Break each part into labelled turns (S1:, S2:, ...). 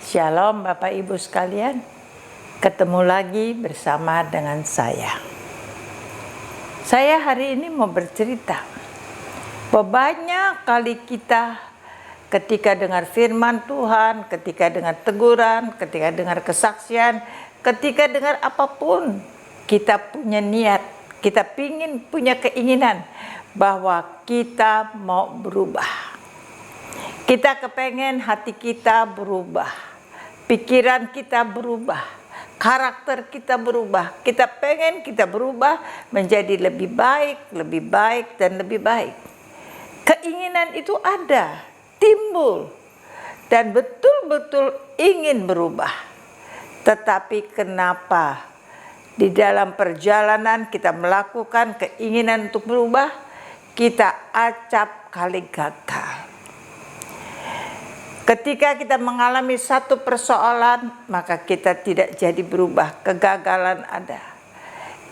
S1: Shalom Bapak Ibu sekalian, ketemu lagi bersama dengan saya. Saya hari ini mau bercerita bahwa banyak kali kita ketika dengar firman Tuhan, ketika dengar teguran, ketika dengar kesaksian, ketika dengar apapun, kita punya niat, kita punya keinginan bahwa kita mau berubah. Kita kepengen hati kita berubah, pikiran kita berubah, karakter kita berubah. Kita pengen kita berubah menjadi lebih baik, dan lebih baik. Keinginan itu ada, timbul, dan betul-betul ingin berubah. Tetapi kenapa di dalam perjalanan kita melakukan keinginan untuk berubah, kita acap kali gagal. Ketika kita mengalami satu persoalan, maka kita tidak jadi berubah. Kegagalan ada.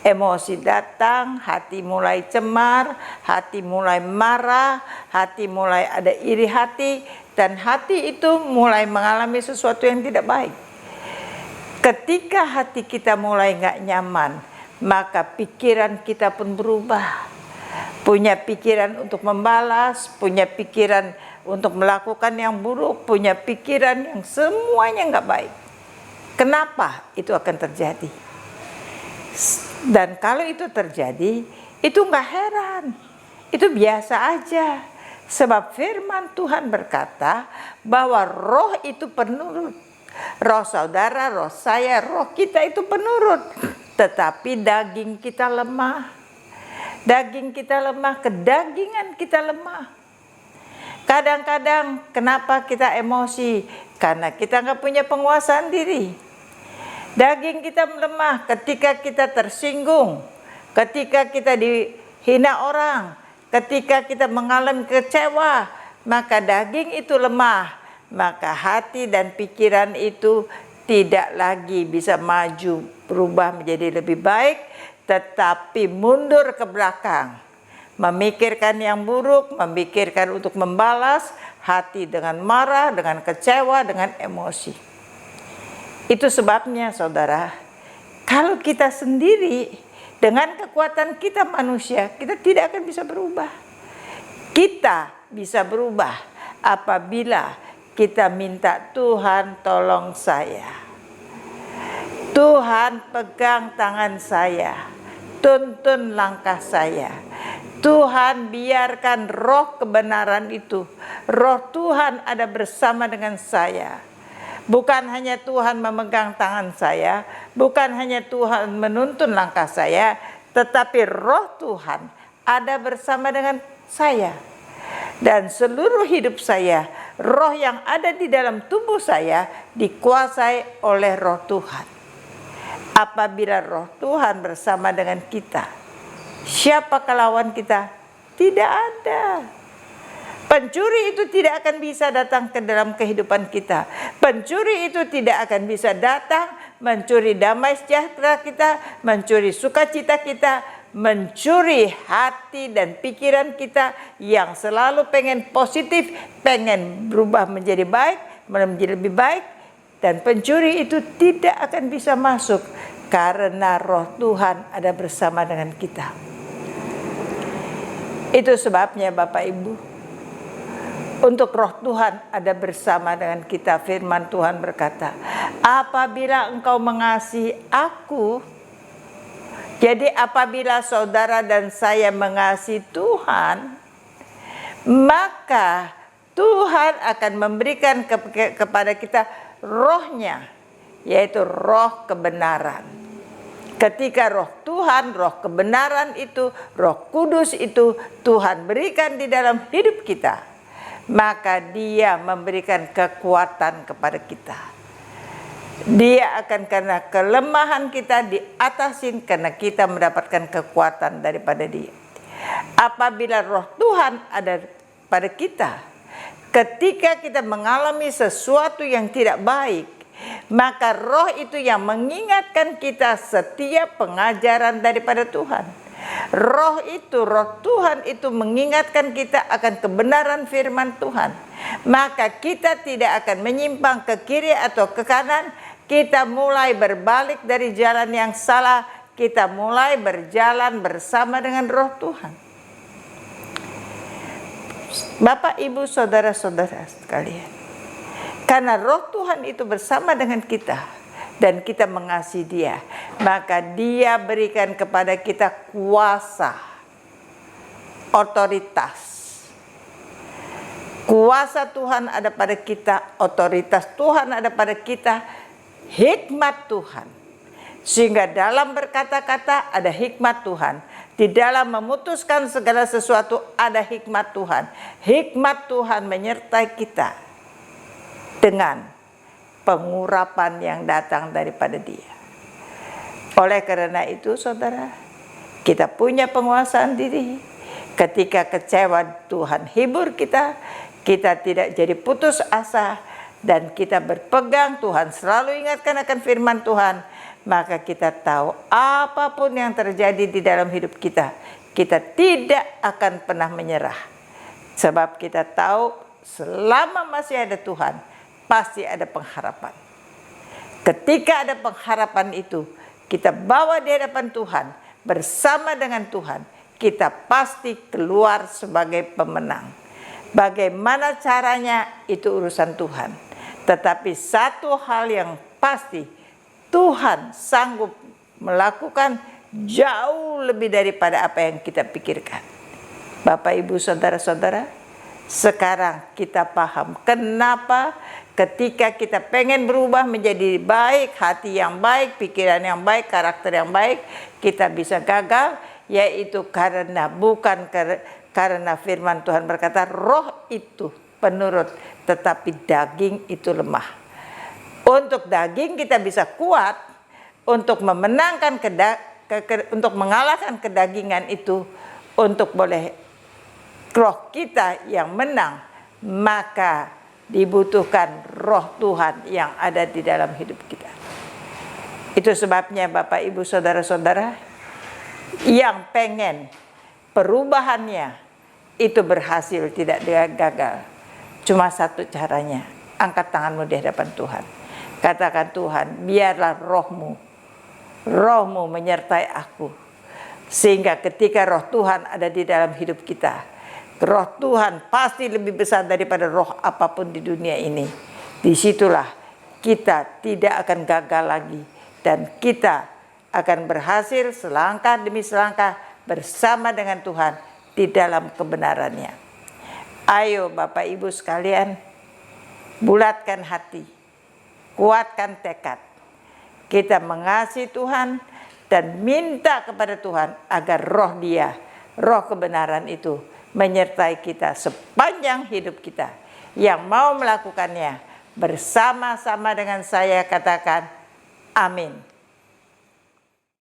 S1: Emosi datang, hati mulai cemar, hati mulai marah, hati mulai ada iri hati, dan hati itu mulai mengalami sesuatu yang tidak baik. Ketika hati kita mulai nggak nyaman, maka pikiran kita pun berubah. Punya pikiran untuk membalas, punya pikiran untuk melakukan yang buruk, punya pikiran yang semuanya nggak baik. Kenapa itu akan terjadi? Dan kalau itu terjadi, itu nggak heran, itu biasa aja. Sebab firman Tuhan berkata bahwa roh itu penurut. Roh saudara, roh saya, roh kita itu penurut. Tetapi daging kita lemah. Daging kita lemah, kedagingan kita lemah. Kadang-kadang kenapa kita emosi? Karena kita nggak punya penguasaan diri. Daging kita melemah ketika kita tersinggung, ketika kita dihina orang, ketika kita mengalami kecewa, maka daging itu lemah. Maka hati dan pikiran itu tidak lagi bisa maju, berubah menjadi lebih baik, tetapi mundur ke belakang. Memikirkan yang buruk, memikirkan untuk membalas, hati dengan marah, dengan kecewa, dengan emosi. Itu sebabnya saudara, kalau kita sendiri dengan kekuatan kita manusia, kita tidak akan bisa berubah. Kita bisa berubah apabila kita minta Tuhan tolong saya. Tuhan pegang tangan saya, tuntun langkah saya. Tuhan biarkan roh kebenaran itu, roh Tuhan ada bersama dengan saya. Bukan hanya Tuhan memegang tangan saya, bukan hanya Tuhan menuntun langkah saya, tetapi roh Tuhan ada bersama dengan saya. Dan seluruh hidup saya, roh yang ada di dalam tubuh saya dikuasai oleh roh Tuhan. Apabila roh Tuhan bersama dengan kita, siapa lawan kita? Tidak ada. Pencuri itu tidak akan bisa datang ke dalam kehidupan kita. Pencuri itu tidak akan bisa datang mencuri damai sejahtera kita, mencuri sukacita kita, mencuri hati dan pikiran kita yang selalu pengen positif, pengen berubah menjadi baik, menjadi lebih baik. Dan pencuri itu tidak akan bisa masuk karena roh Tuhan ada bersama dengan kita. Itu sebabnya Bapak Ibu, untuk roh Tuhan ada bersama dengan kita. Firman Tuhan berkata, apabila engkau mengasihi aku, jadi apabila saudara dan saya mengasihi Tuhan, maka Tuhan akan memberikan kepada kita rohnya, yaitu roh kebenaran. Ketika roh Tuhan, roh kebenaran itu, roh kudus itu Tuhan berikan di dalam hidup kita, maka dia memberikan kekuatan kepada kita. Dia akan, karena kelemahan kita diatasin karena kita mendapatkan kekuatan daripada dia. Apabila roh Tuhan ada pada kita, ketika kita mengalami sesuatu yang tidak baik, maka roh itu yang mengingatkan kita setiap pengajaran daripada Tuhan. Roh Tuhan itu mengingatkan kita akan kebenaran firman Tuhan. Maka kita tidak akan menyimpang ke kiri atau ke kanan. Kita mulai berbalik dari jalan yang salah. Kita mulai berjalan bersama dengan Roh Tuhan. Bapak, Ibu, saudara-saudara sekalian, karena Roh Tuhan itu bersama dengan kita dan kita mengasihi Dia, maka Dia berikan kepada kita kuasa, otoritas. Kuasa Tuhan ada pada kita, otoritas Tuhan ada pada kita, hikmat Tuhan. Sehingga dalam berkata-kata ada hikmat Tuhan. Di dalam memutuskan segala sesuatu ada hikmat Tuhan. Hikmat Tuhan menyertai kita dengan pengurapan yang datang daripada Dia. Oleh karena itu, saudara, kita punya penguasaan diri. Ketika kecewa, Tuhan hibur kita. Kita tidak jadi putus asa dan kita berpegang. Tuhan selalu ingatkan akan firman Tuhan. Maka kita tahu apapun yang terjadi di dalam hidup kita, kita tidak akan pernah menyerah. Sebab kita tahu selama masih ada Tuhan, pasti ada pengharapan. Ketika ada pengharapan itu, kita bawa di hadapan Tuhan, bersama dengan Tuhan, kita pasti keluar sebagai pemenang. Bagaimana caranya itu urusan Tuhan. Tetapi satu hal yang pasti, Tuhan sanggup melakukan jauh lebih daripada apa yang kita pikirkan. Bapak, Ibu, saudara-saudara, sekarang kita paham kenapa ketika kita pengen berubah menjadi baik, hati yang baik, pikiran yang baik, karakter yang baik, kita bisa gagal, yaitu bukan karena firman Tuhan berkata roh itu penurut, tetapi daging itu lemah. Untuk daging kita bisa kuat untuk memenangkan untuk mengalahkan kedagingan itu, untuk boleh roh kita yang menang, maka dibutuhkan roh Tuhan yang ada di dalam hidup kita. Itu sebabnya Bapak, Ibu, saudara-saudara, yang pengen perubahannya itu berhasil, tidak gagal, cuma satu caranya, angkat tanganmu di hadapan Tuhan. Katakan, Tuhan, biarlah rohmu menyertai aku. Sehingga ketika roh Tuhan ada di dalam hidup kita, roh Tuhan pasti lebih besar daripada roh apapun di dunia ini. Disitulah kita tidak akan gagal lagi. Dan kita akan berhasil selangkah demi selangkah bersama dengan Tuhan di dalam kebenarannya. Ayo Bapak Ibu sekalian, bulatkan hati. Kuatkan tekad. Kita mengasihi Tuhan dan minta kepada Tuhan agar roh Dia, roh kebenaran itu menyertai kita sepanjang hidup kita. Yang mau melakukannya bersama-sama dengan saya katakan amin.